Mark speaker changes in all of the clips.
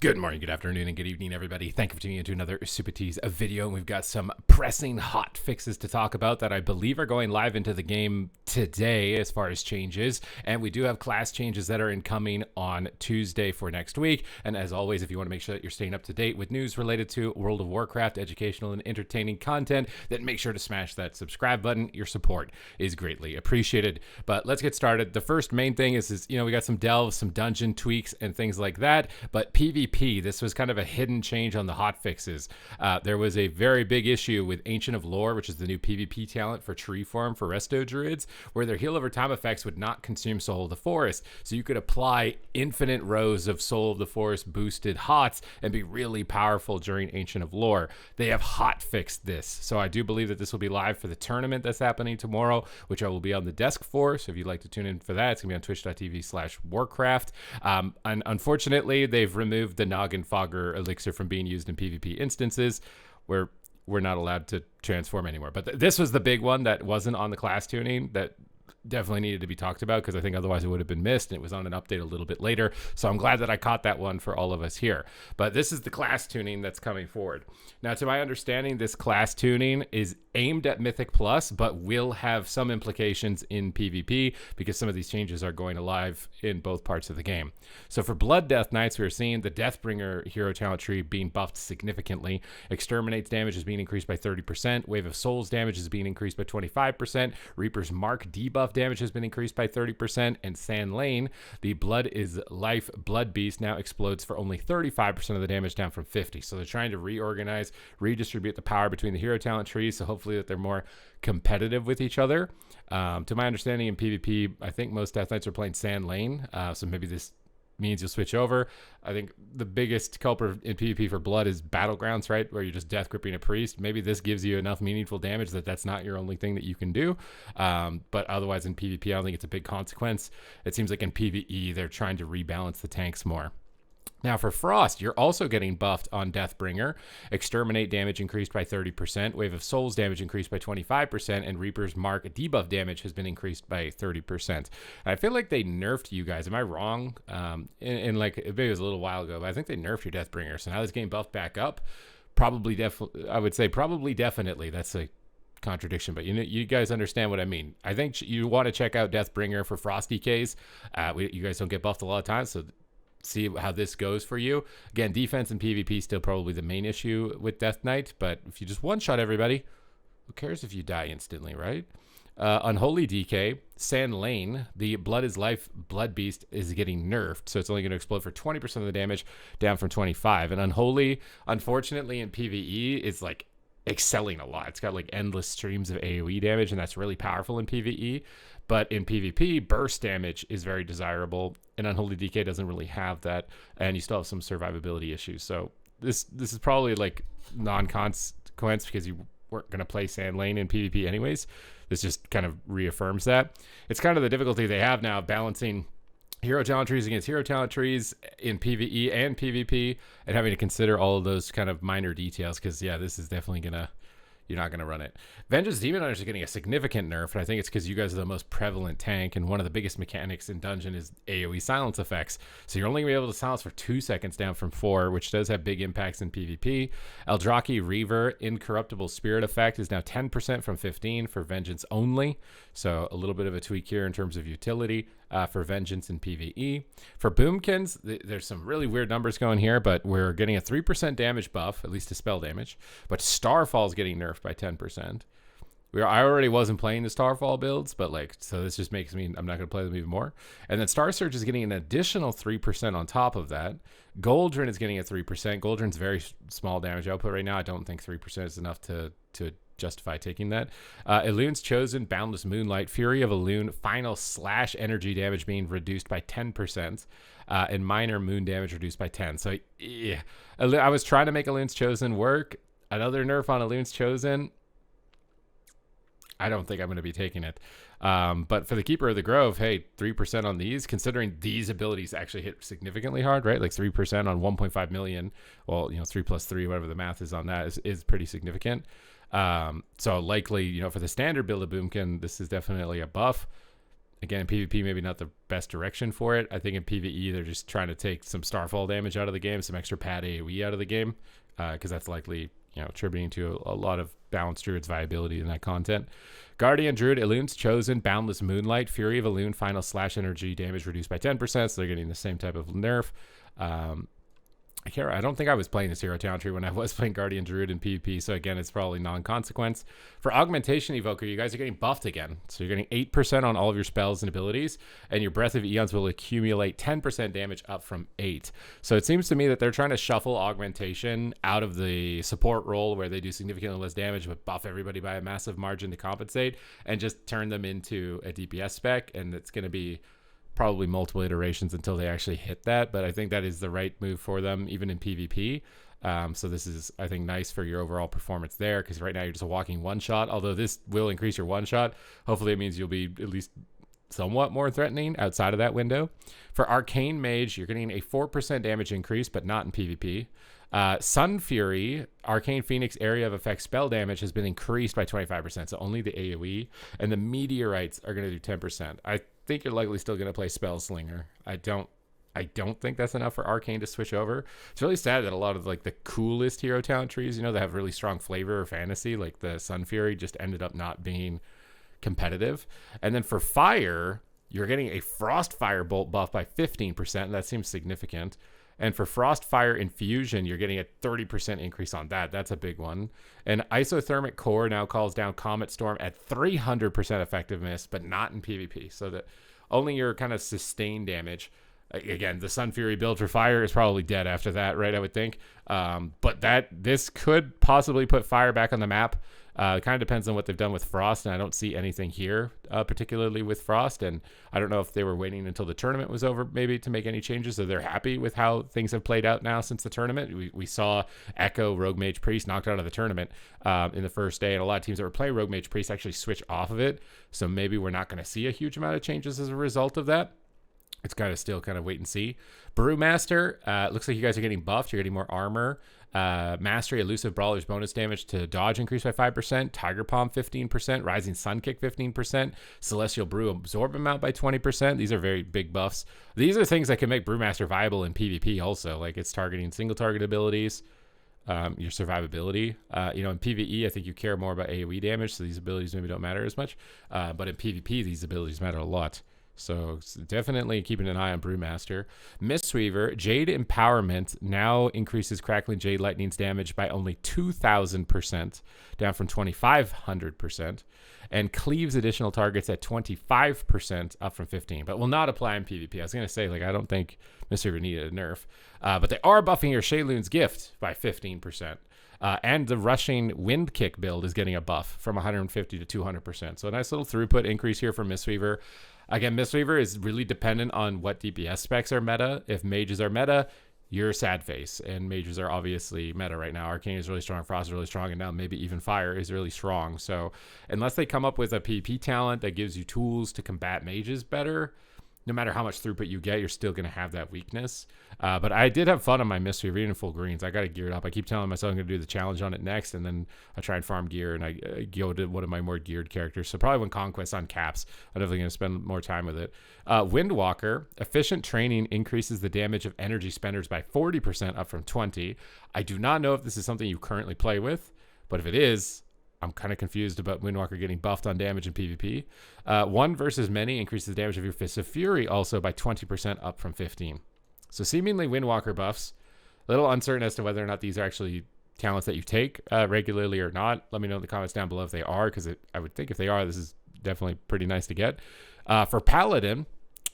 Speaker 1: Good morning, good afternoon, and good evening, everybody. Thank you for tuning into another Supatease video. And we've got some pressing hot fixes to talk about that I believe are going live into the game today as far as changes. And we do have class changes that are incoming on Tuesday for next week. And as always, if you want to make sure that you're staying up to date with news related to World of Warcraft, educational and entertaining content, then make sure to smash that subscribe button. Your support is greatly appreciated. But let's get started. The first main thing is we got some delves, some dungeon tweaks, and things like that. But PvP, this was kind of a hidden change on the hotfixes. There was a very big issue with Ancient of Lore, which is the new PvP talent for tree farm for resto druids, where their heal over time effects would not consume Soul of the Forest. So you could apply infinite rows of Soul of the Forest boosted hots and be really powerful during Ancient of Lore. They have hotfixed this. So I do believe that this will be live for the tournament that's happening tomorrow, which I will be on the desk for. So if you'd like to tune in for that, it's going to be on twitch.tv/Warcraft. And unfortunately, they've removed the Noggin Fogger elixir from being used in PvP instances where we're not allowed to transform anymore. But this was the big one that wasn't on the class tuning that definitely needed to be talked about, because I think otherwise it would have been missed, and it was on an update a little bit later. So I'm glad that I caught that one for all of us here. But this is the class tuning that's coming forward. Now, to my understanding, this class tuning is aimed at Mythic Plus, but will have some implications in PvP because some of these changes are going to live in both parts of the game. So for Blood Death Knights, we're seeing the Deathbringer hero talent tree being buffed significantly. Exterminate's damage is being increased by 30%. Wave of Souls damage is being increased by 25%. Reaper's Mark debuff damage has been increased by 30%. And Sand Lane, the Blood is Life Blood Beast, now explodes for only 35% of the damage, down from 50%. So they're trying to reorganize, redistribute the power between the hero talent trees, so hopefully that they're more competitive with each other. To my understanding, in PvP, I think most Death Knights are playing Sand Lane, so maybe this means you'll switch over. I think the biggest culprit in PvP for Blood is Battlegrounds, right, where you're just death gripping a priest. Maybe this gives you enough meaningful damage that that's not your only thing that you can do. But otherwise in PvP, I don't think it's a big consequence. It seems like in PvE, they're trying to rebalance the tanks more. Now for Frost, you're also getting buffed on Deathbringer. Exterminate damage increased by 30%, Wave of Souls damage increased by 25%, and Reaper's Mark debuff damage has been increased by 30%. And I feel like they nerfed you guys. Am I wrong? In like, maybe it was a little while ago, but I think they nerfed your Deathbringer. So now this game buffed back up. I would say probably definitely. That's a contradiction, but you guys understand what I mean. I think you want to check out Deathbringer for Frost DKs. You guys don't get buffed a lot of times, so see how this goes for you. Again, defense and PvP still probably the main issue with Death Knight, but if you just one-shot everybody, who cares if you die instantly, right? Unholy DK, Sand Lane, the Blood is Life Blood Beast is getting nerfed, so it's only going to explode for 20% of the damage, down from 25%. And Unholy, unfortunately, in PvE, is like excelling a lot. It's got like endless streams of AoE damage, and that's really powerful in PvE. But in PvP, burst damage is very desirable, and Unholy DK doesn't really have that, and you still have some survivability issues. So this is probably like non-consequence because you weren't going to play Sand Lane in PvP anyways. This just kind of reaffirms that. It's kind of the difficulty they have now, balancing hero talent trees against hero talent trees in PvE and PvP, and having to consider all of those kind of minor details, because yeah, this is definitely you're not going to run it. Vengeance Demon Hunters are getting a significant nerf, and I think it's because you guys are the most prevalent tank, and one of the biggest mechanics in Dungeon is AoE silence effects. So you're only going to be able to silence for 2 seconds, down from 4, which does have big impacts in PvP. Eldraki Reaver Incorruptible Spirit effect is now 10% from 15% for Vengeance only. So a little bit of a tweak here in terms of utility for Vengeance in PvE. For Boomkins, there's some really weird numbers going here, but we're getting a 3% damage buff, at least to spell damage. But Starfall is getting nerfed by 10%. I already wasn't playing the Starfall builds, but so this just makes me, I'm not going to play them even more. And then Star Surge is getting an additional 3% on top of that. Goldrin is getting a 3%. Goldrin's very small damage output right now. I don't think 3% is enough to justify taking that. Elun's Chosen, Boundless Moonlight, Fury of Elune, final slash energy damage being reduced by 10%, and minor moon damage reduced by 10%. So yeah, I was trying to make Elun's Chosen work. Another nerf on Elun's Chosen, I don't think I'm going to be taking it. But for the Keeper of the Grove, hey, 3% on these, considering these abilities actually hit significantly hard, right? Like 3% on 1.5 million. Well, 3 plus 3, whatever the math is on that, is pretty significant. So likely, for the standard build of Boomkin, this is definitely a buff. Again, in PvP, maybe not the best direction for it. I think in PvE, they're just trying to take some Starfall damage out of the game, some extra pad AoE out of the game, because that's likely, attributing to a lot of balanced Druid's viability in that content. Guardian Druid Illunes chosen Boundless Moonlight Fury of Illune final slash energy damage reduced by 10%, so they're getting the same type of nerf. I don't think I was playing this hero talent tree when I was playing Guardian Druid in PvP, so again, it's probably non-consequence. For Augmentation Evoker, you guys are getting buffed again. So you're getting 8% on all of your spells and abilities, and your Breath of Eons will accumulate 10% damage up from 8. So it seems to me that they're trying to shuffle Augmentation out of the support role where they do significantly less damage but buff everybody by a massive margin to compensate, and just turn them into a DPS spec, and it's going to be probably multiple iterations until they actually hit that, but I think that is the right move for them, even in PvP. So this is, I think, nice for your overall performance there, because right now you're just a walking one-shot, although this will increase your one-shot. Hopefully it means you'll be at least somewhat more threatening outside of that window. For Arcane Mage, you're getting a 4% damage increase, but not in PvP. Sun Fury, Arcane Phoenix area of effect spell damage has been increased by 25%, so only the AoE, and the Meteorites are going to do 10%. I think you're likely still going to play Spell Slinger. I don't think that's enough for Arcane to switch over. It's really sad that a lot of like the coolest hero talent trees, that have really strong flavor or fantasy, like the Sun Fury, just ended up not being competitive. And then for Fire, you're getting a Frostfire Bolt buff by 15%, and that seems significant. And for Frostfire Infusion, you're getting a 30% increase on that. That's a big one. And Isothermic Core now calls down Comet Storm at 300% effectiveness, but not in PvP. So that only your kind of sustained damage. Again, the Sun Fury build for Fire is probably dead after that, right? I would think. But this could possibly put Fire back on the map. It kind of depends on what they've done with Frost, and I don't see anything here, particularly with Frost. And I don't know if they were waiting until the tournament was over, maybe, to make any changes, so they're happy with how things have played out now since the tournament. We saw Echo, Rogue Mage Priest knocked out of the tournament in the first day, and a lot of teams that were playing Rogue Mage Priest actually switch off of it. So maybe we're not going to see a huge amount of changes as a result of that. It's still wait and see. Brewmaster, looks like you guys are getting buffed. You're getting more armor. Mastery, Elusive Brawler's bonus damage to dodge increased by 5%. Tiger Palm 15%. Rising Sun Kick 15%. Celestial Brew absorb amount by 20%. These are very big buffs. These are things that can make Brewmaster viable in PvP also. Like, it's targeting single target abilities, your survivability. In PvE, I think you care more about AoE damage, so these abilities maybe don't matter as much. But in PvP, these abilities matter a lot. So definitely keeping an eye on Brewmaster. Mistweaver, Jade Empowerment now increases Crackling Jade Lightning's damage by only 2,000%, down from 2,500%, and cleaves additional targets at 25%, up from 15%, but will not apply in PvP. I was going to say, I don't think Mistweaver needed a nerf, but they are buffing your Shayloon's Gift by 15%. And the Rushing Wind Kick build is getting a buff from 150 to 200%. So a nice little throughput increase here for Mistweaver. Again, Mistweaver is really dependent on what DPS specs are meta. If mages are meta, you're sad face, and mages are obviously meta right now. Arcane is really strong, Frost is really strong, and now maybe even Fire is really strong. So unless they come up with a PvP talent that gives you tools to combat mages better, no matter how much throughput you get, you're still going to have that weakness. But I did have fun on my Mistweaver, even in full greens. I got it geared up. I keep telling myself I'm going to do the challenge on it next, and then I try and farm gear, and I go to one of my more geared characters. So probably when Conquest on caps, I'm definitely going to spend more time with it. Windwalker, efficient training increases the damage of energy spenders by 40%, up from 20. I do not know if this is something you currently play with, but if it is, I'm kind of confused about Windwalker getting buffed on damage in PvP. One versus many increases the damage of your Fists of Fury also by 20%, up from 15. So seemingly Windwalker buffs. A little uncertain as to whether or not these are actually talents that you take regularly or not. Let me know in the comments down below if they are, because I would think if they are, this is definitely pretty nice to get. For Paladin,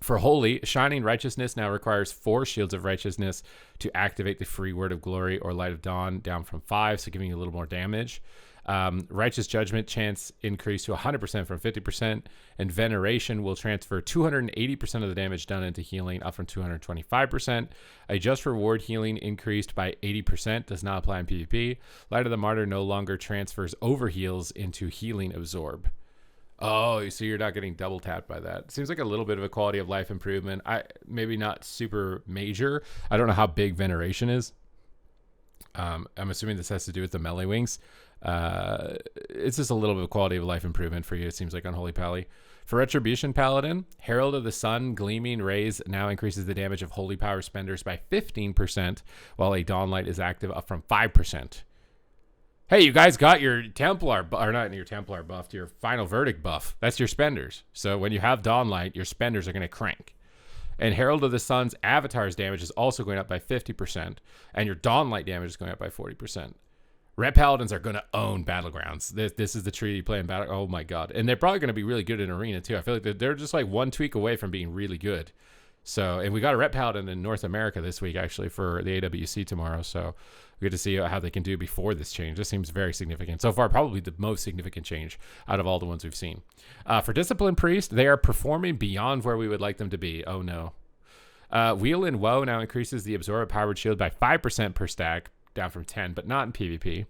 Speaker 1: for Holy, Shining Righteousness now requires 4 Shields of Righteousness to activate the free Word of Glory or Light of Dawn, down from 5, so giving you a little more damage. Righteous Judgment chance increase to 100% from 50%, and Veneration will transfer 280% of the damage done into healing, up from 225%. A Just Reward healing increased by 80%, does not apply in PvP. Light of the Martyr no longer transfers overheals into healing absorb. Oh, so you're not getting double tapped by that. Seems like a little bit of a quality of life improvement. Maybe not super major. I don't know how big Veneration is. I'm assuming this has to do with the melee wings. It's just a little bit of quality of life improvement for you, it seems like, Unholy Pally. For Retribution Paladin, Herald of the Sun Gleaming Rays now increases the damage of Holy Power spenders by 15%, while a Dawnlight is active, up from 5%. Hey, you guys got your Templar, or not your Templar buff, your Final Verdict buff. That's your spenders. So when you have Dawnlight, your spenders are going to crank. And Herald of the Sun's Avatar's damage is also going up by 50%, and your Dawnlight damage is going up by 40%. Ret Paladins are going to own Battlegrounds. This is the tree you play in Battle. Oh my god. And they're probably going to be really good in Arena too. I feel like they're just like one tweak away from being really good. So, and we got a Ret Paladin in North America this week actually for the AWC tomorrow. So we get to see how they can do before this change. This seems very significant. So far, probably the most significant change out of all the ones we've seen. For Discipline Priest, they are performing beyond where we would like them to be. Oh no. Wheel in Woe now increases the Absorb Powered Shield by 5% per stack, down from 10, but not in PvP.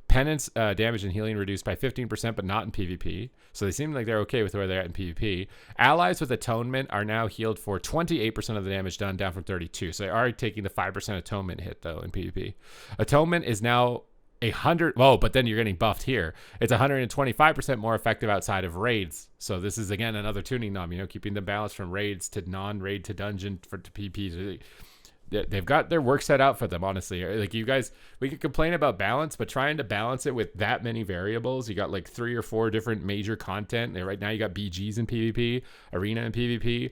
Speaker 1: Penance damage and healing reduced by 15%, but not in PvP. So they seem like they're okay with where they're at in PvP. Allies with Atonement are now healed for 28% of the damage done, down from 32. So they are taking the 5% Atonement hit, though, in PvP. Atonement is now 100. Whoa, but then you're getting buffed here. It's 125% more effective outside of raids. So this is, again, another tuning knob, keeping the balance from raids to non-raid to dungeon to PvP. They've got their work set out for them, honestly. Like, you guys, we could complain about balance, but trying to balance it with that many variables, you got like 3 or 4 different major content. Right now you got BGs in PvP, Arena in PvP,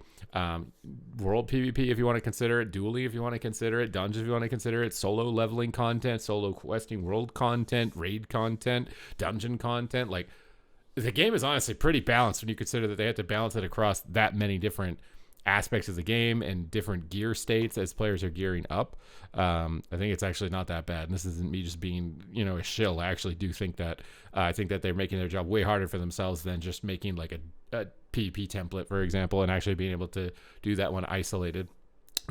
Speaker 1: World PvP if you want to consider it, Dually if you want to consider it, Dungeons if you want to consider it, solo leveling content, solo questing world content, raid content, dungeon content. Like, the game is honestly pretty balanced when you consider that they have to balance it across that many different aspects of the game and different gear states as players are gearing up. I think it's actually not that bad. And this isn't me just being, a shill. I actually do think that I think that they're making their job way harder for themselves than just making like a PvP template, for example, and actually being able to do that when isolated.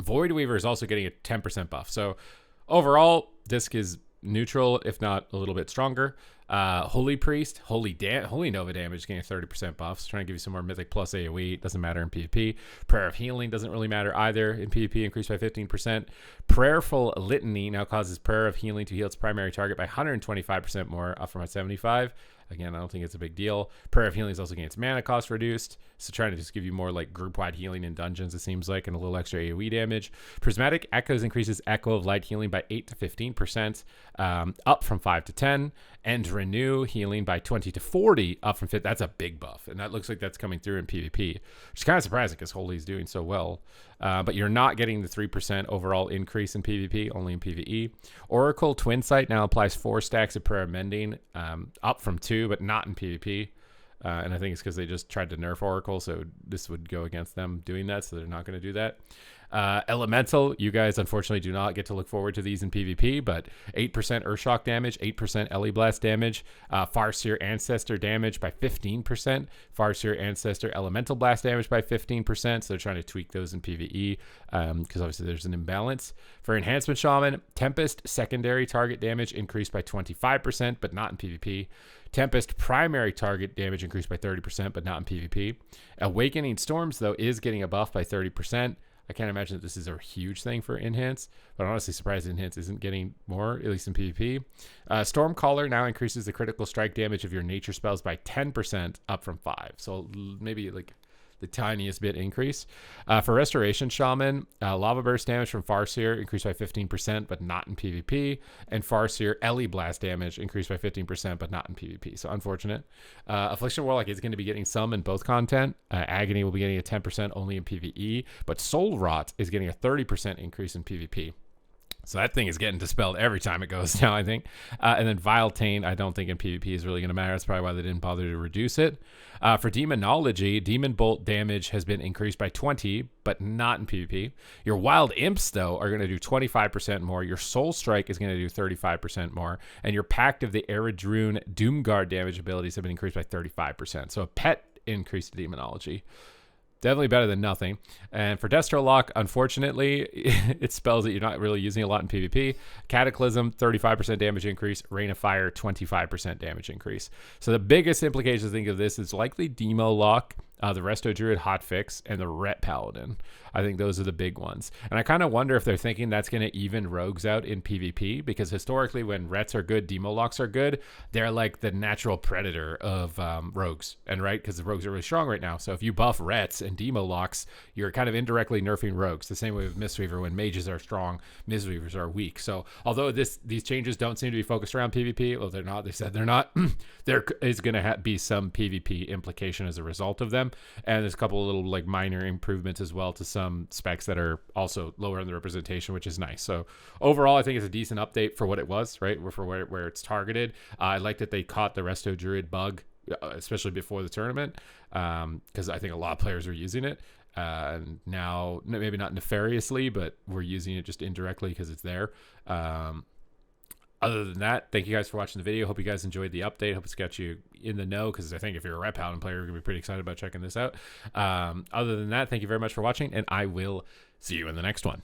Speaker 1: Void Weaver is also getting a 10% buff. So overall, Disc is neutral, if not a little bit stronger. Holy Priest, Holy Nova damage getting a 30% buff. So trying to give you some more Mythic plus AoE. Doesn't matter in PvP. Prayer of Healing doesn't really matter either in PvP, increased by 15%. Prayerful Litany now causes Prayer of Healing to heal its primary target by 125% more, up from a 75. Again, I don't think it's a big deal. Prayer of Healing is also getting its mana cost reduced. So trying to just give you more like group-wide healing in dungeons, it seems like, and a little extra AoE damage. Prismatic Echoes increases Echo of Light healing by 8 to 15%, up from 5 to 10. And Renew healing by 20 to 40, up from 50. That's a big buff. And that looks like that's coming through in PvP, which is kind of surprising because Holy is doing so well. But you're not getting the 3% overall increase in PvP, only in PvE. Oracle Twin Sight now applies 4 stacks of Prayer Mending, up from 2, but not in PvP. And I think it's because they just tried to nerf Oracle, so this would go against them doing that, so they're not going to do that. Elemental, you guys unfortunately do not get to look forward to these in PvP, but 8% Earthshock damage, 8% Ellie Blast damage, Farseer Ancestor damage by 15%, Farseer Ancestor Elemental Blast damage by 15%, so they're trying to tweak those in PvE, because obviously there's an imbalance. For Enhancement Shaman, Tempest secondary target damage increased by 25%, but not in PvP. Tempest primary target damage increased by 30%, but not in PvP. Awakening Storms, though, is getting a buff by 30%. I can't imagine that this is a huge thing for Enhance, but I'm honestly surprised Enhance isn't getting more, at least in PvP. Stormcaller now increases the critical strike damage of your nature spells by 10%, up from 5. So maybe like the tiniest bit increase. For Restoration Shaman, Lava Burst damage from Farseer increased by 15%, but not in PvP. And Farseer Ellie Blast damage increased by 15%, but not in PvP. So unfortunate. Affliction Warlock is going to be getting some in both content. Agony will be getting a 10% only in PvE. But Soul Rot is getting a 30% increase in PvP. So that thing is getting dispelled every time it goes down, I think. And then Vile Taint, I don't think in PvP is really going to matter. That's probably why they didn't bother to reduce it. For Demonology, Demon Bolt damage has been increased by 20, but not in PvP. Your Wild Imps, though, are going to do 25% more. Your Soul Strike is going to do 35% more. And your Pact of the Eredrune Doomguard damage abilities have been increased by 35%. So a pet increase to Demonology. Definitely better than nothing. And for Destro Lock, unfortunately, it spells that you're not really using a lot in PvP. Cataclysm, 35% damage increase. Rain of Fire, 25% damage increase. So the biggest implications I think of this is likely Demo Lock. the Resto Druid hotfix, and the Ret Paladin. I think those are the big ones. And I kind of wonder if they're thinking that's going to even rogues out in PvP, because historically when Rets are good, Demo Locks are good, they're like the natural predator of rogues. And right, because the rogues are really strong right now. So if you buff Rets and Demo Locks, you're kind of indirectly nerfing rogues. The same way with Mistweaver. When mages are strong, Mistweavers are weak. So although these changes don't seem to be focused around PvP, well, they're not. They said they're not. There is going to be some PvP implication as a result of them. And there's a couple of little like minor improvements as well to some specs that are also lower in the representation, which is nice. So overall, I think it's a decent update for what it was, right? For where it's targeted. I like that they caught the Resto Druid bug, especially before the tournament, because I think a lot of players are using it. And now, maybe not nefariously, but we're using it just indirectly because it's there. Other than that, thank you guys for watching the video. Hope you guys enjoyed the update. Hope it's got you in the know, because I think if you're a Ret Paladin player, you're going to be pretty excited about checking this out. Other than that, thank you very much for watching, and I will see you in the next one.